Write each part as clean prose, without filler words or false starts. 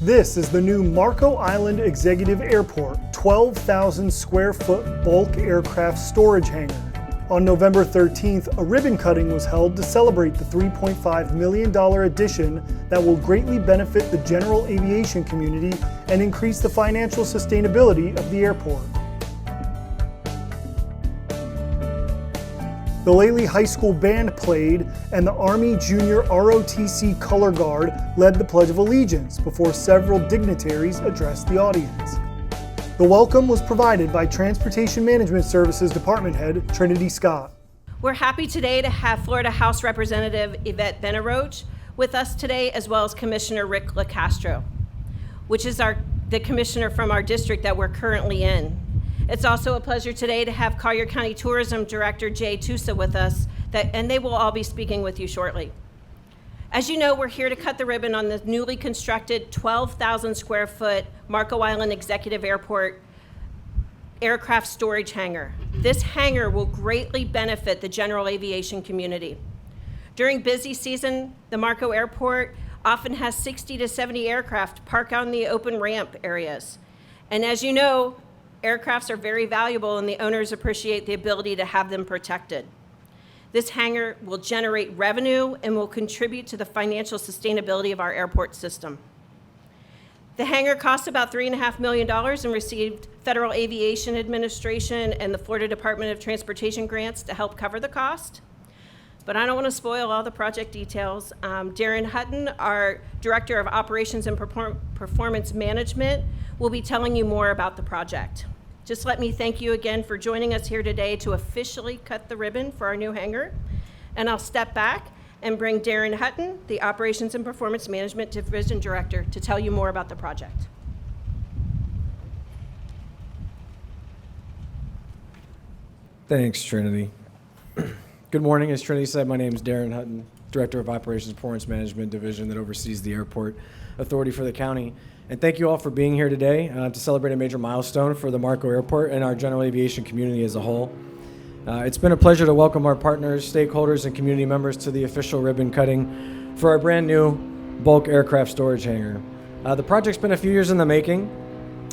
This is the new Marco Island Executive Airport 12,000 square foot bulk aircraft storage hangar. On November 13th, a ribbon cutting was held to celebrate the $3.5 million addition that will greatly benefit the general aviation community and increase the financial sustainability of the airport. The Lely High School Band played, and the Army Junior ROTC Color Guard led the Pledge of Allegiance before several dignitaries addressed the audience. The welcome was provided by Transportation Management Services Department Head Trinity Scott. We're happy today to have Florida House Representative Yvette Benaroche with us today, as well as Commissioner Rick LaCastro, which is the commissioner from our district that we're currently in. It's also a pleasure today to have Collier County Tourism Director Jay Tusa with us, and they will all be speaking with you shortly. As you know, we're here to cut the ribbon on the newly constructed 12,000 square foot Marco Island Executive Airport aircraft storage hangar. This hangar will greatly benefit the general aviation community. During busy season, the Marco Airport often has 60 to 70 aircraft parked on the open ramp areas. And as you know, aircrafts are very valuable and the owners appreciate the ability to have them protected. This hangar will generate revenue and will contribute to the financial sustainability of our airport system. The hangar cost about $3.5 million and received Federal Aviation Administration and the Florida Department of Transportation grants to help cover the cost. But I don't want to spoil all the project details. Darren Hutton, our Director of Operations and Performance Management, will be telling you more about the project. Just let me thank you again for joining us here today to officially cut the ribbon for our new hangar. And I'll step back and bring Darren Hutton, the Operations and Performance Management Division Director, to tell you more about the project. Thanks, Trinity. Good morning. As Trinity said, my name is Darren Hutton, Director of Operations and Performance Management Division that oversees the airport authority for the county. And thank you all for being here today to celebrate a major milestone for the Marco Airport and our general aviation community as a whole. It's been a pleasure to welcome our partners, stakeholders, and community members to the official ribbon cutting for our brand new bulk aircraft storage hangar. The project's been a few years in the making,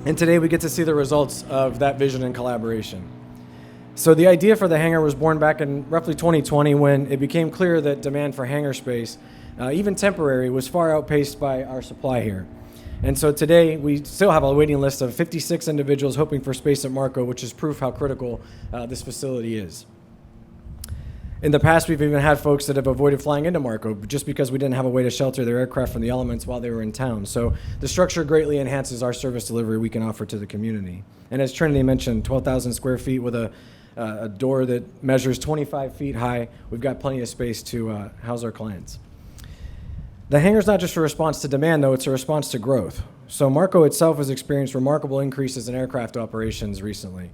and today we get to see the results of that vision and collaboration. So the idea for the hangar was born back in roughly 2020 when it became clear that demand for hangar space, even temporary, was far outpaced by our supply here. And so today, we still have a waiting list of 56 individuals hoping for space at Marco, which is proof how critical this facility is. In the past, we've even had folks that have avoided flying into Marco just because we didn't have a way to shelter their aircraft from the elements while they were in town. So the structure greatly enhances our service delivery we can offer to the community. And as Trinity mentioned, 12,000 square feet with a door that measures 25 feet high. We've got plenty of space to house our clients. The hangar's not just a response to demand, though, it's a response to growth. So Marco itself has experienced remarkable increases in aircraft operations recently.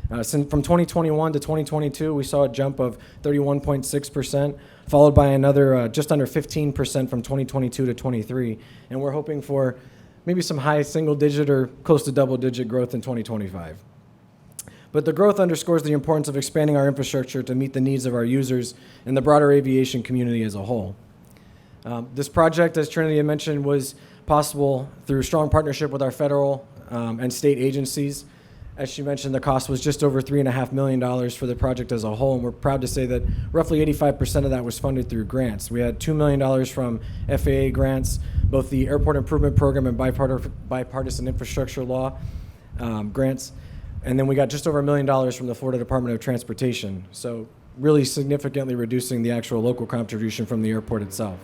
From 2021 to 2022, we saw a jump of 31.6%, followed by another just under 15% from 2022 to 23. And we're hoping for maybe some high single-digit or close to double-digit growth in 2025. But the growth underscores the importance of expanding our infrastructure to meet the needs of our users and the broader aviation community as a whole. This project, as Trinity had mentioned, was possible through strong partnership with our federal and state agencies. As she mentioned, the cost was just over $3.5 million for the project as a whole, and we're proud to say that roughly 85% of that was funded through grants. We had $2 million from FAA grants, both the Airport Improvement Program and Bipartisan Infrastructure Law grants, and then we got just over $1 million from the Florida Department of Transportation, so really significantly reducing the actual local contribution from the airport itself.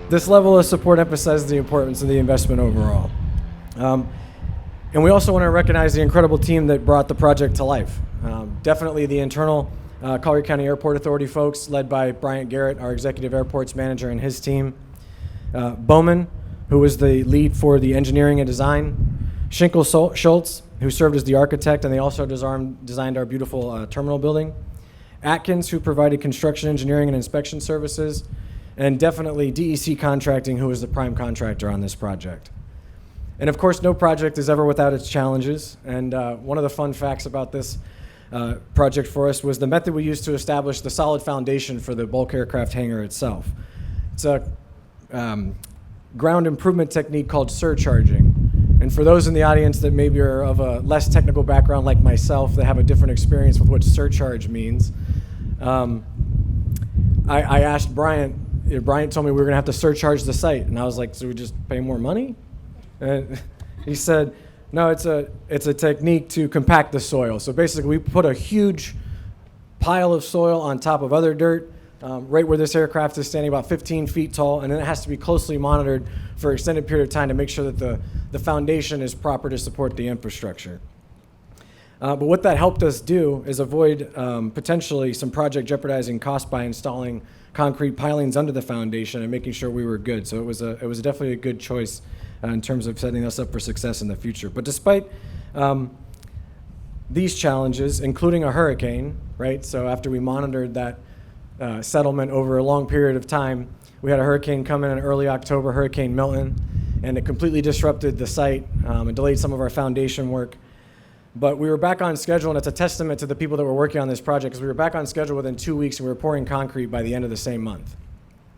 This level of support emphasizes the importance of the investment overall. And we also want to recognize the incredible team that brought the project to life. Definitely the internal Collier County Airport Authority folks, led by Bryant Garrett, our Executive Airports Manager, and his team. Bowman, who was the lead for the engineering and design. Schinkel Schultz, who served as the architect, and they also designed our beautiful terminal building. Atkins, who provided construction engineering and inspection services, and definitely DEC Contracting, who was the prime contractor on this project. And of course, no project is ever without its challenges, and one of the fun facts about this project for us was the method we used to establish the solid foundation for the bulk aircraft hangar itself. It's a ground improvement technique called surcharging. And for those in the audience that maybe are of a less technical background like myself, that have a different experience with what surcharge means, I asked Bryant. Bryant told me we were going to have to surcharge the site, and I was like, "So we just pay more money?" And he said, "No, it's a technique to compact the soil. So basically, we put a huge pile of soil on top of other dirt, right where this aircraft is standing, about 15 feet tall, and then it has to be closely monitored for an extended period of time to make sure that the foundation is proper to support the infrastructure." But what that helped us do is avoid potentially some project jeopardizing costs by installing concrete pilings under the foundation and making sure we were good. So it was definitely a good choice in terms of setting us up for success in the future. But despite these challenges, including a hurricane, right? So after we monitored that settlement over a long period of time, we had a hurricane come in early October, Hurricane Milton, and it completely disrupted the site and delayed some of our foundation work. But we were back on schedule, and it's a testament to the people that were working on this project, because we were back on schedule within 2 weeks, and we were pouring concrete by the end of the same month,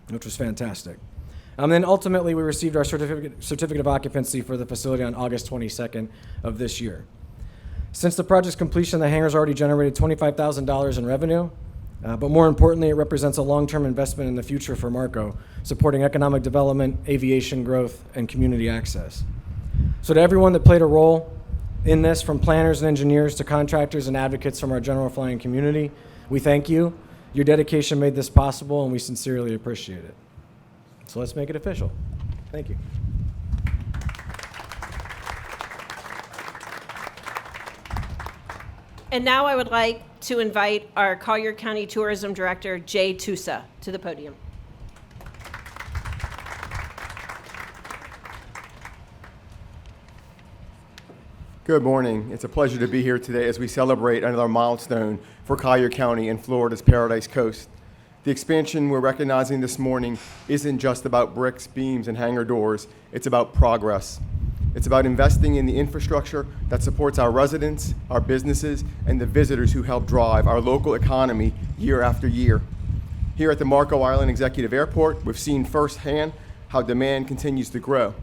which was fantastic. Then ultimately, we received our certificate of occupancy for the facility on August 22nd of this year. Since the project's completion, the hangar's already generated $25,000 in revenue, but more importantly, it represents a long-term investment in the future for Marco, supporting economic development, aviation growth, and community access. So to everyone that played a role in this, from planners and engineers to contractors and advocates from our general flying community, we thank you. Your dedication made this possible, and we sincerely appreciate it. So let's make it official. Thank you. And now I would like to invite our Collier County Tourism Director, Jay Tusa, to the podium. Good morning. It's a pleasure to be here today as we celebrate another milestone for Collier County and Florida's Paradise Coast. The expansion we're recognizing this morning isn't just about bricks, beams, and hangar doors. It's about progress. It's about investing in the infrastructure that supports our residents, our businesses, and the visitors who help drive our local economy year after year. Here at the Marco Island Executive Airport, we've seen firsthand how demand continues to grow.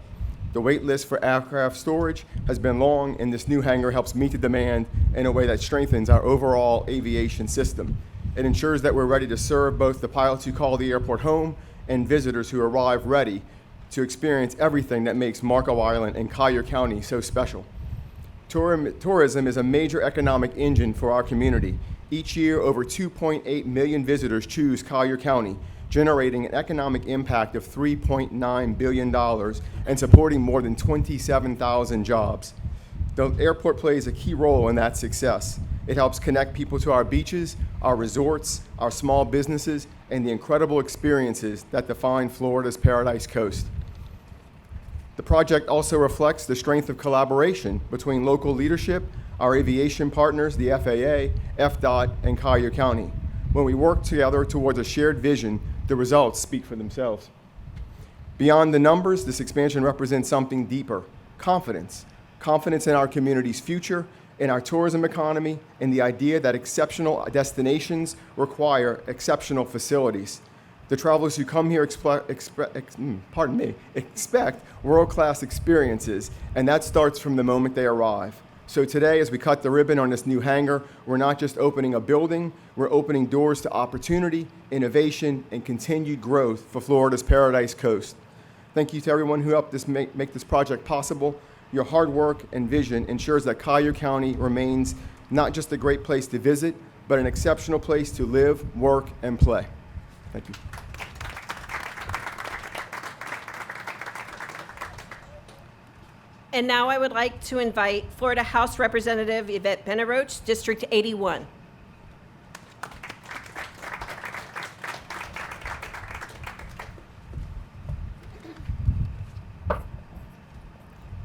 The wait list for aircraft storage has been long, and this new hangar helps meet the demand in a way that strengthens our overall aviation system. It ensures that we're ready to serve both the pilots who call the airport home and visitors who arrive ready to experience everything that makes Marco Island and Collier County so special. Tourism is a major economic engine for our community. Each year, over 2.8 million visitors choose Collier County, generating an economic impact of $3.9 billion and supporting more than 27,000 jobs. The airport plays a key role in that success. It helps connect people to our beaches, our resorts, our small businesses, and the incredible experiences that define Florida's Paradise Coast. The project also reflects the strength of collaboration between local leadership, our aviation partners, the FAA, FDOT, and Collier County. When we work together towards a shared vision, the results speak for themselves. Beyond the numbers, this expansion represents something deeper: confidence. Confidence in our community's future, in our tourism economy, in the idea that exceptional destinations require exceptional facilities. The travelers who come here expect world-class experiences, and that starts from the moment they arrive. So today, as we cut the ribbon on this new hangar, we're not just opening a building, we're opening doors to opportunity, innovation, and continued growth for Florida's Paradise Coast. Thank you to everyone who helped make this project possible. Your hard work and vision ensures that Collier County remains not just a great place to visit, but an exceptional place to live, work, and play. Thank you. And now I would like to invite Florida House Representative Yvette Benaroche, District 81.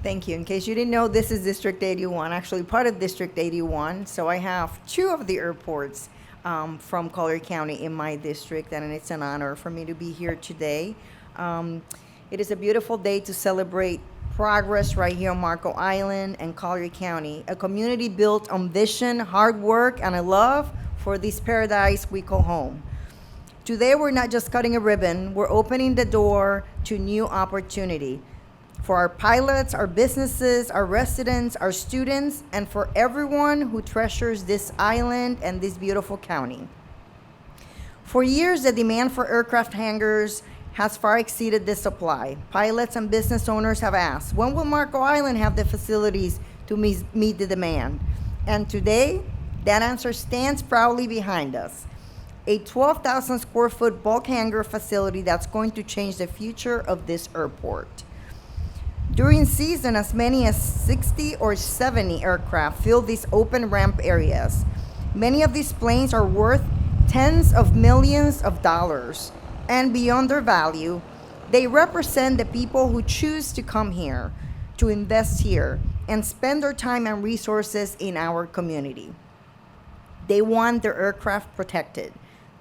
Thank you. In case you didn't know, this is District 81, actually part of District 81. So I have two of the airports from Collier County in my district, and it's an honor for me to be here today. It is a beautiful day to celebrate progress right here on Marco Island and Collier County, a community built on vision, hard work, and a love for this paradise we call home. Today, we're not just cutting a ribbon, we're opening the door to new opportunity for our pilots, our businesses, our residents, our students, and for everyone who treasures this island and this beautiful county. For years, the demand for aircraft hangars has far exceeded the supply. Pilots and business owners have asked, when will Marco Island have the facilities to meet the demand? And today, that answer stands proudly behind us. A 12,000 square foot bulk hangar facility that's going to change the future of this airport. During season, as many as 60 or 70 aircraft fill these open ramp areas. Many of these planes are worth tens of millions of dollars, and beyond their value, they represent the people who choose to come here, to invest here, and spend their time and resources in our community. They want their aircraft protected.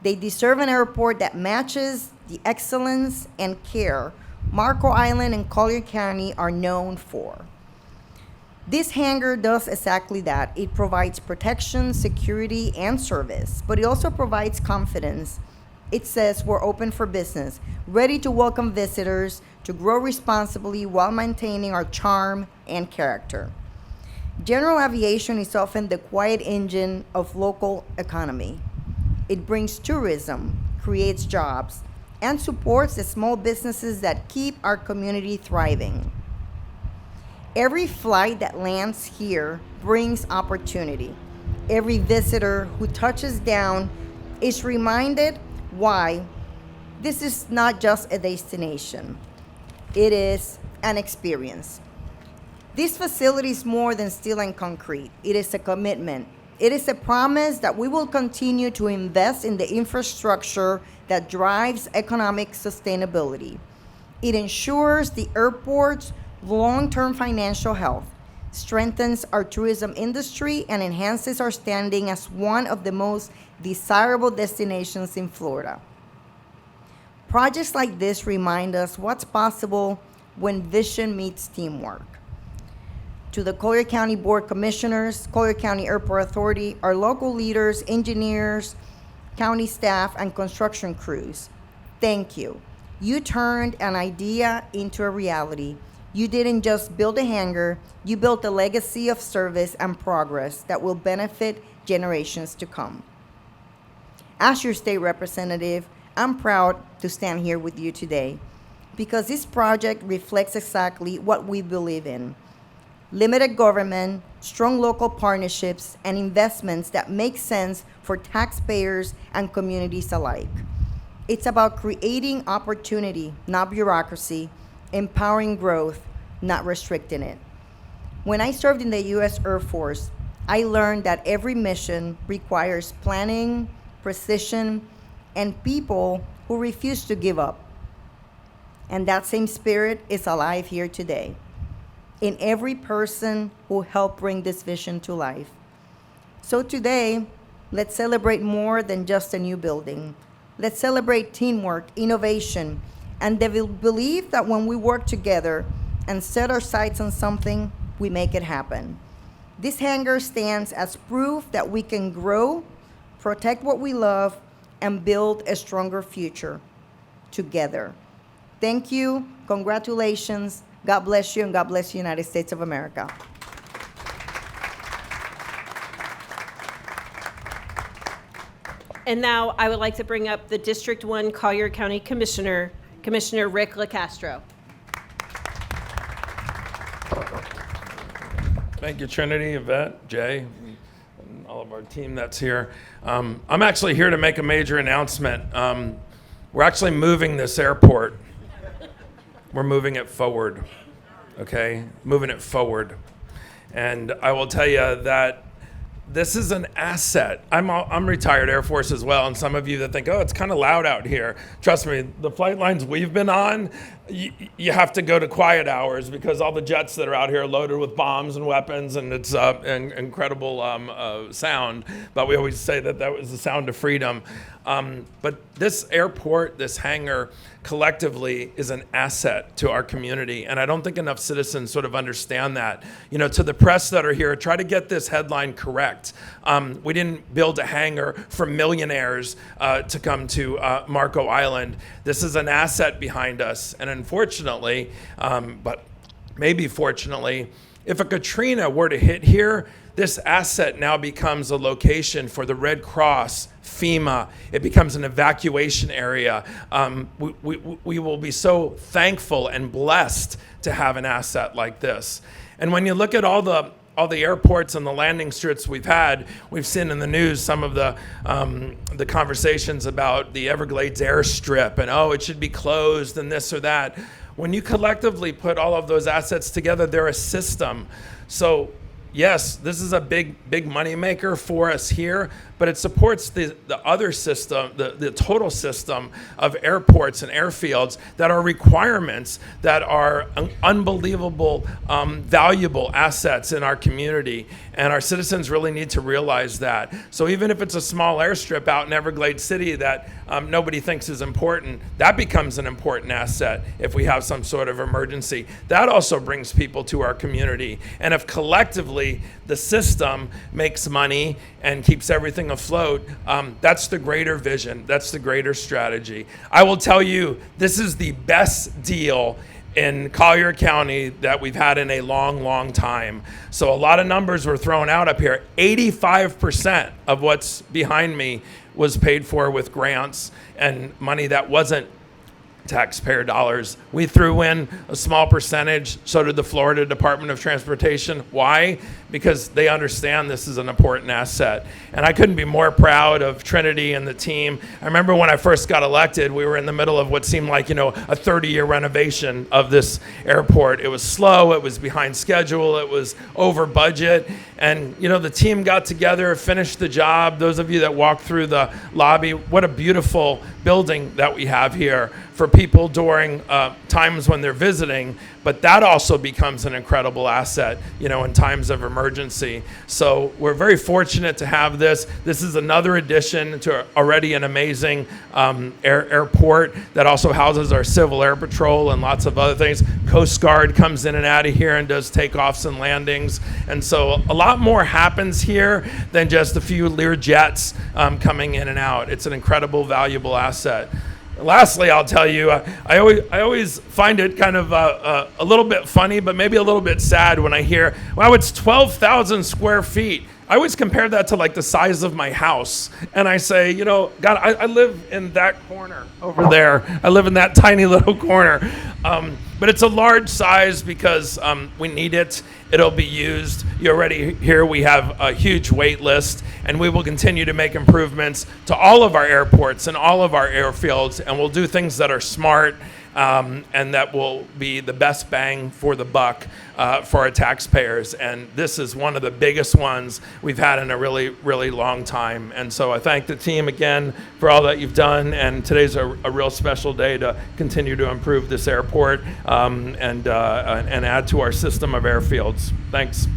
They deserve an airport that matches the excellence and care Marco Island and Collier County are known for. This hangar does exactly that. It provides protection, security, and service, but it also provides confidence. It says we're open for business, ready to welcome visitors, to grow responsibly while maintaining our charm and character. General aviation is often the quiet engine of local economy. It brings tourism, creates jobs, and supports the small businesses that keep our community thriving. Every flight that lands here brings opportunity. Every visitor who touches down is reminded why this is not just a destination. It is an experience. This facility is more than steel and concrete. It is a commitment. It is a promise that we will continue to invest in the infrastructure that drives economic sustainability. It ensures the airport's long-term financial health, strengthens our tourism industry, and enhances our standing as one of the most desirable destinations in Florida. Projects like this remind us what's possible when vision meets teamwork. To the Collier County Board Commissioners, Collier County Airport Authority, our local leaders, engineers, county staff, and construction crews, thank you. You turned an idea into a reality. You didn't just build a hangar, you built a legacy of service and progress that will benefit generations to come. As your state representative, I'm proud to stand here with you today because this project reflects exactly what we believe in. Limited government, strong local partnerships, and investments that make sense for taxpayers and communities alike. It's about creating opportunity, not bureaucracy, empowering growth, not restricting it. When I served in the U.S. Air Force, I learned that every mission requires planning, precision, and people who refuse to give up. And that same spirit is alive here today, in every person who helped bring this vision to life. So today, let's celebrate more than just a new building. Let's celebrate teamwork, innovation, and the belief that when we work together and set our sights on something, we make it happen. This hangar stands as proof that we can grow, protect what we love, and build a stronger future together. Thank you, congratulations, God bless you, and God bless the United States of America. And now I would like to bring up the District 1 Collier County Commissioner, Commissioner Rick LaCastro. Thank you, Trinity, Yvette, Jay, and all of our team that's here. I'm actually here to make a major announcement. We're actually moving this airport. We're moving it forward, okay? Moving it forward. And I will tell you that this is an asset. I'm retired Air Force as well, and some of you that think, oh, it's kind of loud out here. Trust me, the flight lines we've been on, you have to go to quiet hours because all the jets that are out here are loaded with bombs and weapons, and it's an incredible sound. But we always say that was the sound of freedom. But this airport, this hangar, collectively is an asset to our community. And I don't think enough citizens sort of understand that. You know, to the press that are here, try to get this headline correct. We didn't build a hangar for millionaires to come to Marco Island. This is an asset behind us. And unfortunately, but maybe fortunately, if a Katrina were to hit here, this asset now becomes a location for the Red Cross, FEMA. It becomes an evacuation area. We will be so thankful and blessed to have an asset like this. And when you look at all the airports and the landing strips we've seen in the news some of the conversations about the Everglades airstrip and, oh, it should be closed and this or that. When you collectively put all of those assets together, they're a system. So yes, this is a big money maker for us here, but it supports the other system, the total system of airports and airfields that are requirements that are unbelievable, valuable assets in our community. And our citizens really need to realize that. So even if it's a small airstrip out in Everglades City that nobody thinks is important, that becomes an important asset if we have some sort of emergency. That also brings people to our community. And if collectively the system makes money and keeps everything afloat, that's the greater vision. That's the greater strategy. I will tell you, this is the best deal in Collier County that we've had in a long time. So a lot of numbers were thrown out up here. 85% of what's behind me was paid for with grants and money that wasn't taxpayer dollars. We threw in a small percentage, so did the Florida Department of Transportation. Why? Because they understand this is an important asset. And I couldn't be more proud of Trinity and the team. I remember when I first got elected, we were in the middle of what seemed like, a 30-year renovation of this airport. It was slow, it was behind schedule, it was over budget. And, the team got together, finished the job. Those of you that walked through the lobby, what a beautiful building that we have here for people during times when they're visiting, but that also becomes an incredible asset, in times of emergency. So we're very fortunate to have this. This is another addition to already an amazing airport that also houses our Civil Air Patrol and lots of other things. Coast Guard comes in and out of here and does takeoffs and landings. And so a lot more happens here than just a few Lear jets coming in and out. It's an incredible, valuable asset. Lastly, I'll tell you, I always find it kind of a little bit funny, but maybe a little bit sad when I hear, wow, it's 12,000 square feet. I always compare that to like the size of my house. And I say, God, I live in that corner over there. I live in that tiny little corner. But it's a large size because we need it. It'll be used. You already here we have a huge wait list, and we will continue to make improvements to all of our airports and all of our airfields, and we'll do things that are smart and that will be the best bang for the buck for our taxpayers. And this is one of the biggest ones we've had in a really, really long time. And so I thank the team again for all that you've done. And today's a real special day to continue to improve this airport and add to our system of airfields. Thanks.